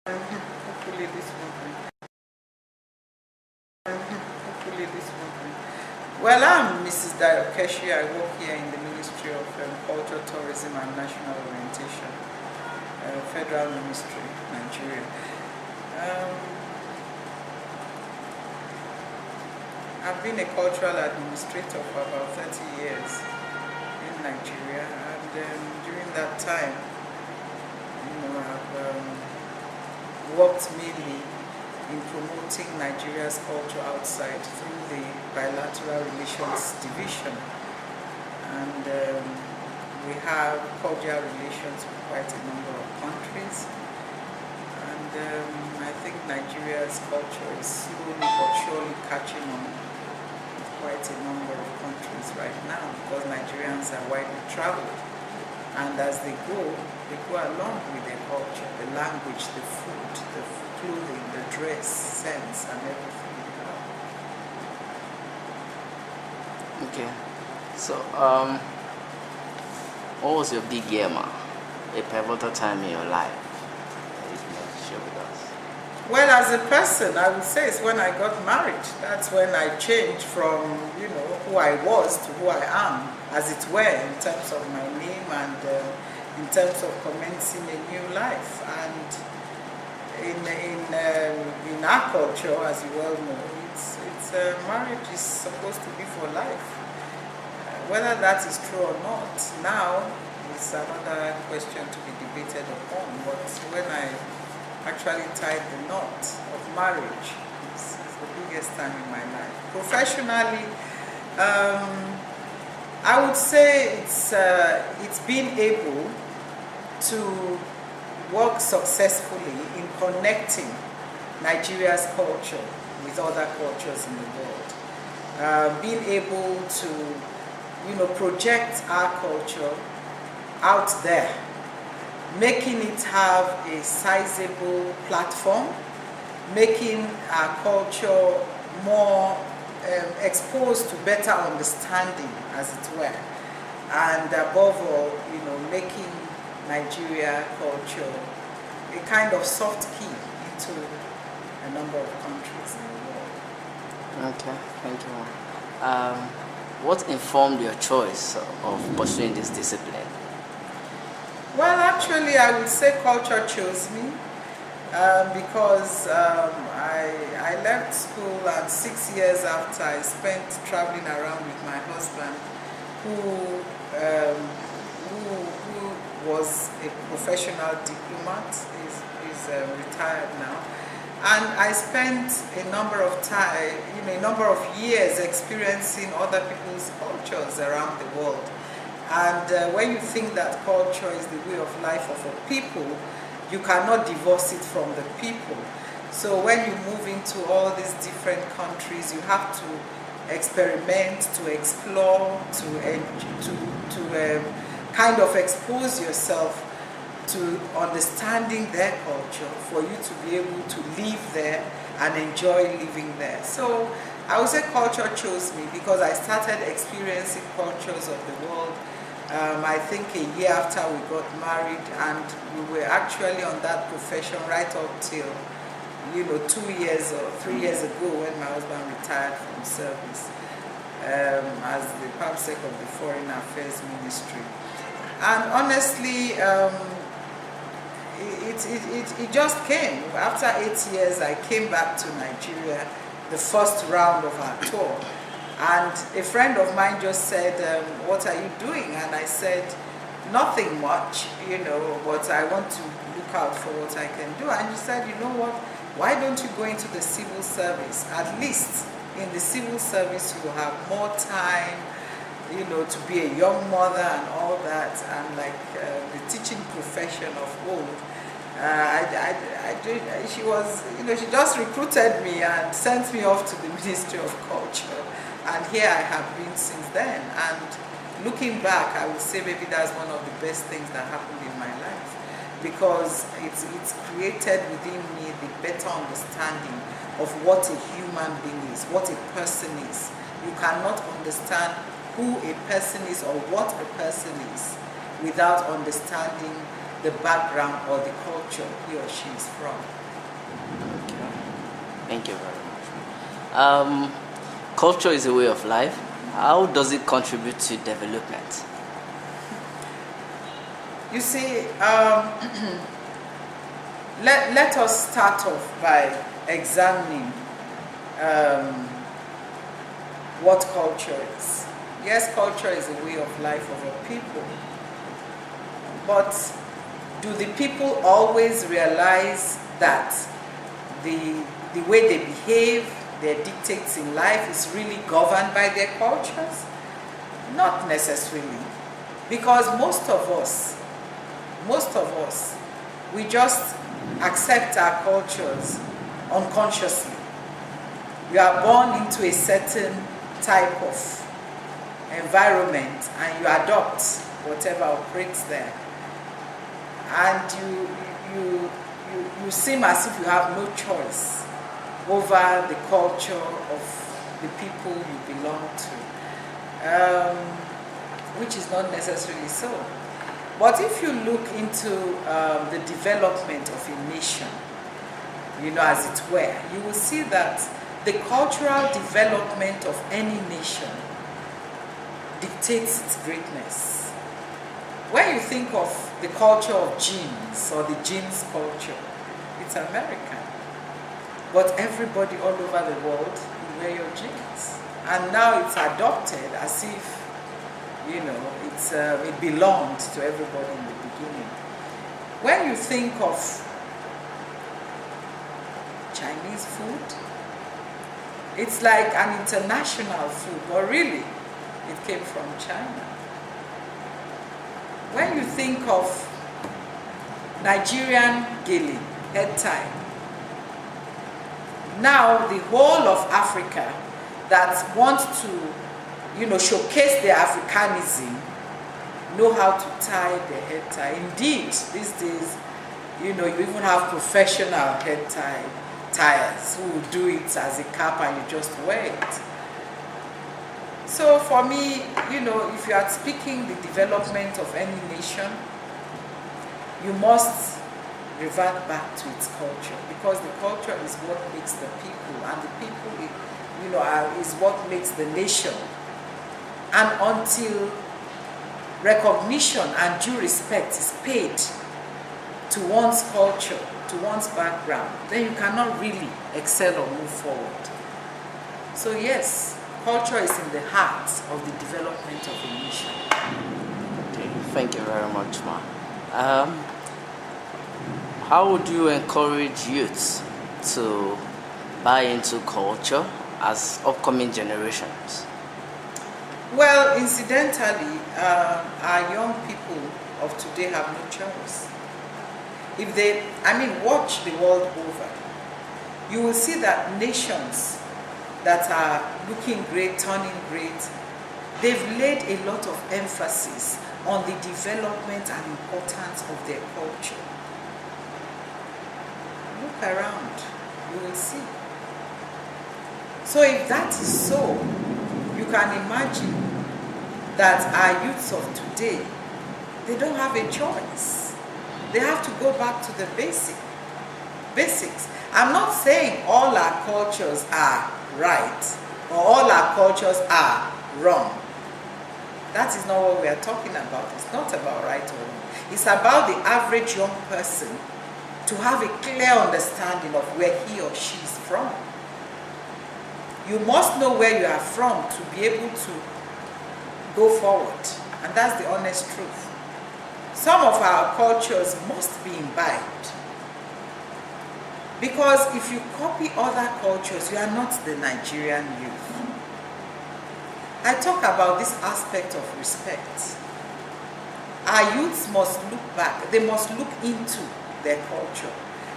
Hopefully this will hopefully this will Well, I'm Mrs. Dayo Keshi. I work here in the Ministry of Culture, Tourism and National Orientation, Federal Ministry, Nigeria. I've been a cultural administrator for about 30 years in Nigeria, and during that time, I've worked mainly in promoting Nigeria's culture outside through the Bilateral Relations Division. And we have cordial relations with quite a number of countries. And I think Nigeria's culture is slowly but surely catching on with quite a number of countries right now, because Nigerians are widely traveled. And as they go along with their culture, the language, the food, the clothing, the dress, sense, and everything. Okay. So, what was your big year, a pivotal time in your life that you can share with us? Well, as a person, I would say it's when I got married. That's when I changed from, who I was to who I am, as it were, in terms of my name and in terms of commencing a new life. And in our culture, as you well know, it's marriage is supposed to be for life. Whether that is true or not, now is another question to be debated upon. But when I actually tied the knot of marriage, it's the biggest time in my life. Professionally, I would say it's being able to work successfully in connecting Nigeria's culture with other cultures in the world. Being able to, project our culture out there, making it have a sizable platform, making our culture more exposed to better understanding, as it were, and above all, making Nigeria culture a kind of soft key into a number of countries in the world. Okay, thank you. What informed your choice of pursuing this discipline? Well, actually, I would say culture chose me because I left school, and 6 years after, I spent traveling around with my husband, who was a professional diplomat. He's retired now. And I spent a number of years experiencing other people's cultures around the world. And when you think that culture is the way of life of a people, you cannot divorce it from the people. So when you move into all these different countries, you have to experiment, to explore, to kind of expose yourself to understanding their culture, for you to be able to live there and enjoy living there. So I would say culture chose me because I started experiencing cultures of the world. I think a year after we got married, and we were actually on that profession right up till 2 years or 3 years ago, when my husband retired from service as the PAMSEC of the Foreign Affairs Ministry. And honestly, it just came. After 8 years, I came back to Nigeria, the first round of our tour. And a friend of mine just said, what are you doing? And I said, nothing much, but I want to look out for what I can do. And she said, you know what, why don't you go into the civil service? At least in the civil service, you have more time, to be a young mother and all that, and like the teaching profession of old. She just recruited me and sent me off to the Ministry of Culture, and here I have been since then. And looking back, I would say maybe that's one of the best things that happened in my life, because it's created within me the better understanding of what a human being is, what a person is. You cannot understand who a person is or what a person is without understanding the background or the culture he or she is from. Okay. Thank you very much. Culture is a way of life. How does it contribute to development? You see, let us start off by examining what culture is. Yes, culture is a way of life of a people, but do the people always realize that the way they behave, their dictates in life is really governed by their cultures? Not necessarily, because most of us, we just accept our cultures unconsciously. You are born into a certain type of environment and you adopt whatever operates there. And you seem as if you have no choice over the culture of the people you belong to, which is not necessarily so. But if you look into the development of a nation, as it were, you will see that the cultural development of any nation dictates its greatness. When you think of the culture of genes or the genes culture, it's American. But everybody all over the world will wear your genes. And now it's adopted as if, it belonged to everybody in the beginning. When you think of Chinese food, it's like an international food, but really, it came from China. When you think of Nigerian gele, head tie, now the whole of Africa that want to, showcase their Africanism, know how to tie their head tie. Indeed, these days, you even have professional head tiers who will do it as a cap and you just wear it. So for me, if you are speaking the development of any nation, you must revert back to its culture, because the culture is what makes the people, and the people, is what makes the nation. And until recognition and due respect is paid to one's culture, to one's background, then you cannot really excel or move forward. So yes, culture is in the heart of the development of a nation. Okay, thank you very much, Ma. How would you encourage youths to buy into culture as upcoming generations? Well, incidentally, our young people of today have no choice. If they, watch the world over, you will see that nations that are looking great, turning great, they've laid a lot of emphasis on the development and importance of their culture. Look around, you will see. So if that is so, you can imagine that our youths of today, they don't have a choice. They have to go back to the basics. I'm not saying all our cultures are right or all our cultures are wrong. That is not what we are talking about. It's not about right or wrong. It's about the average young person to have a clear understanding of where he or she is from. You must know where you are from to be able to go forward. And that's the honest truth. Some of our cultures must be imbibed. Because if you copy other cultures, you are not the Nigerian youth. I talk about this aspect of respect. Our youths must look back. They must look into their culture.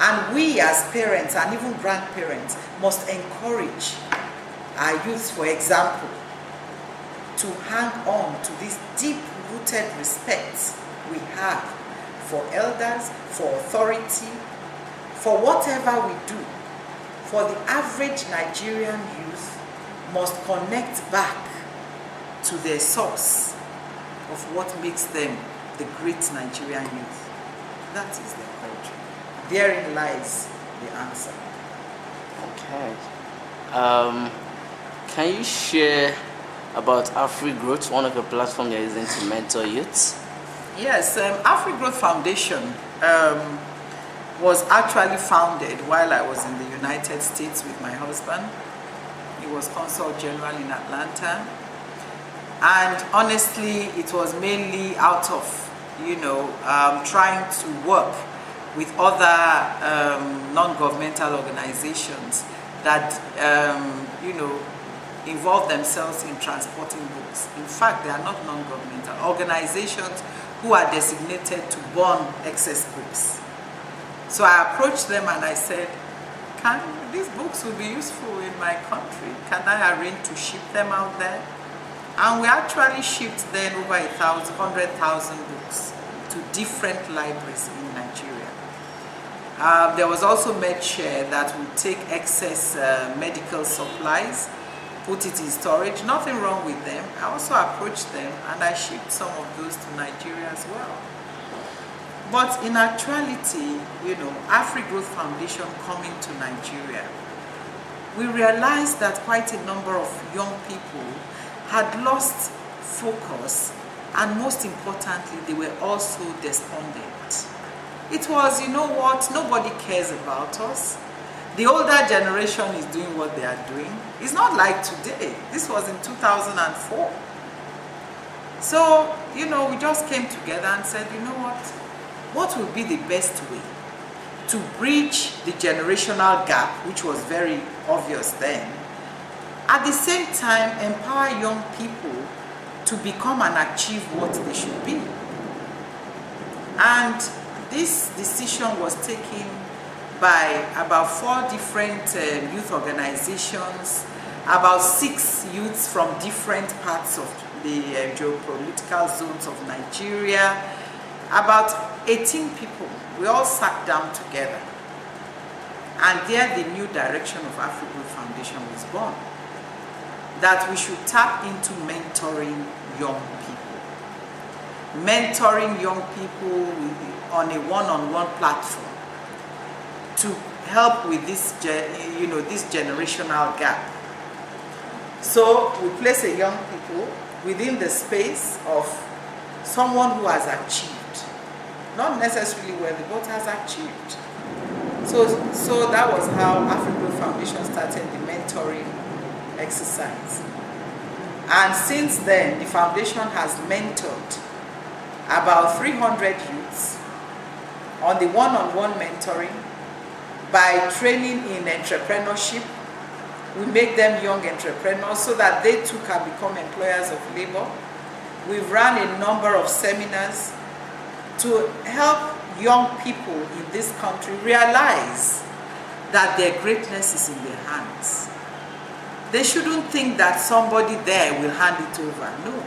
And we as parents and even grandparents must encourage our youths, for example, to hang on to this deep-rooted respect we have for elders, for authority, for whatever we do. For the average Nigerian youth must connect back to their source of what makes them the great Nigerian youth. That is their culture. Therein lies the answer. Okay. Can you share about AfriGrowth, one of the platforms you're using to mentor youths? Yes, AfriGrowth Foundation was actually founded while I was in the United States with my husband. He was Consul General in Atlanta. And honestly, it was mainly out of, trying to work with other non-governmental organizations that, involve themselves in transporting books. In fact, they are not non-governmental organizations who are designated to burn excess books. So I approached them and I said, these books will be useful in my country. Can I arrange to ship them out there? And we actually shipped then over 100,000 books to different libraries in Nigeria. There was also MedShare that would take excess medical supplies, put it in storage. Nothing wrong with them. I also approached them and I shipped some of those to Nigeria as well. But in actuality, AfriGrowth Foundation coming to Nigeria, we realized that quite a number of young people had lost focus, and most importantly, they were also despondent. It was, nobody cares about us. The older generation is doing what they are doing. It's not like today. This was in 2004. So, we just came together and said, what would be the best way to bridge the generational gap, which was very obvious then, at the same time empower young people to become and achieve what they should be. And this decision was taken by about 4 different youth organizations, about 6 youths from different parts of the geopolitical zones of Nigeria, about 18 people. We all sat down together, and there the new direction of AfriGrowth Foundation was born, that we should tap into mentoring young people. Mentoring young people on a one-on-one platform to help with this, this generational gap. So we place a young people within the space of someone who has achieved, not necessarily wealthy, but has achieved. So that was how AfriGrowth Foundation started the mentoring exercise. And since then, the foundation has mentored about 300 youths on the one-on-one mentoring by training in entrepreneurship. We make them young entrepreneurs so that they too can become employers of labor. We've run a number of seminars to help young people in this country realize that their greatness is in their hands. They shouldn't think that somebody there will hand it over. No.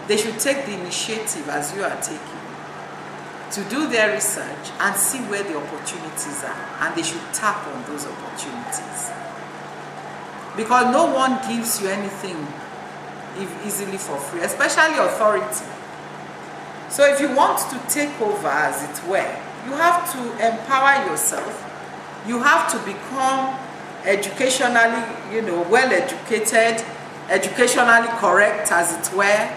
They should take the initiative, as you are taking, to do their research and see where the opportunities are, and they should tap on those opportunities. Because no one gives you anything easily for free, especially authority. So if you want to take over, as it were, you have to empower yourself. You have to become educationally, well-educated, educationally correct, as it were.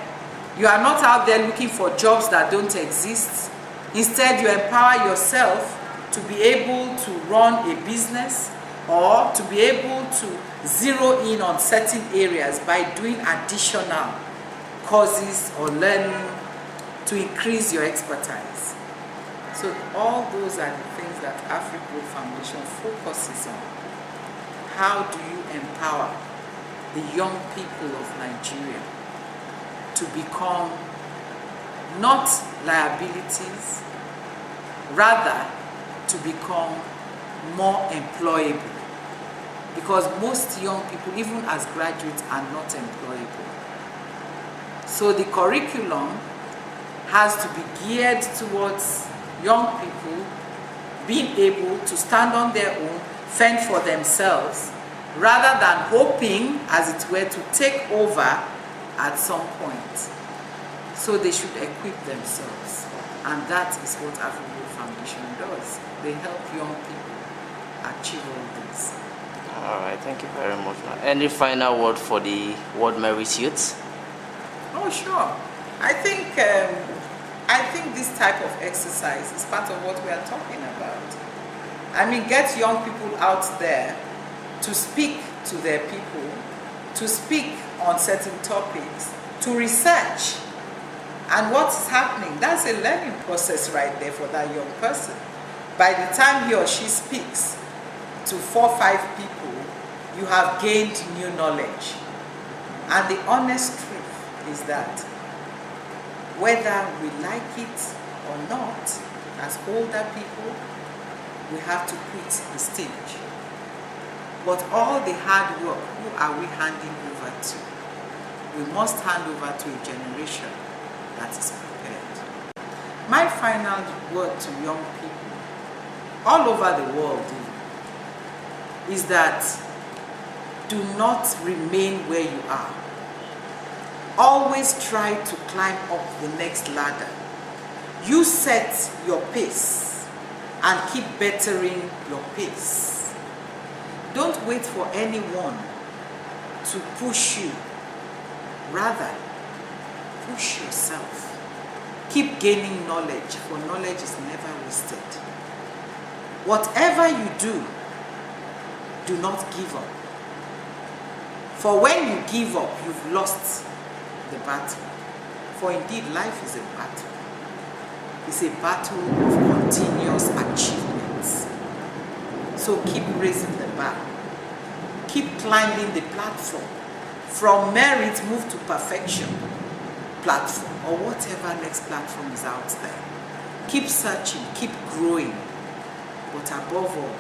You are not out there looking for jobs that don't exist. Instead, you empower yourself to be able to run a business or to be able to zero in on certain areas by doing additional courses or learning to increase your expertise. So all those are the things that AfriGrowth Foundation focuses on. How do you empower the young people of Nigeria to become not liabilities, rather to become more employable? Because most young people, even as graduates, are not employable. So the curriculum has to be geared towards young people being able to stand on their own, fend for themselves, rather than hoping, as it were, to take over at some point. So they should equip themselves, and that is what AfriGrowth Foundation Foundation does. They help young people achieve all this. All right, thank you very much. Any final word for the World Merit Youth? Oh, sure. I think this type of exercise is part of what we are talking about. I mean, get young people out there to speak to their people, to speak on certain topics, to research. And what's happening? That's a learning process right there for that young person. By the time he or she speaks to 4 or 5 people, you have gained new knowledge. And the honest truth is that whether we like it or not, as older people, we have to quit the stage. But all the hard work, who are we handing over to? We must hand over to a generation that is prepared. My final word to young people, all over the world, is that do not remain where you are. Always try to climb up the next ladder. You set your pace and keep bettering your pace. Don't wait for anyone to push you. Rather, push yourself. Keep gaining knowledge, for knowledge is never wasted. Whatever you do not give up. For when you give up, you've lost the battle. For indeed, life is a battle. It's a battle of continuous achievements. So keep raising the bar. Keep climbing the platform. From merit, move to perfection platform, or whatever next platform is out there. Keep searching, keep growing, but above all,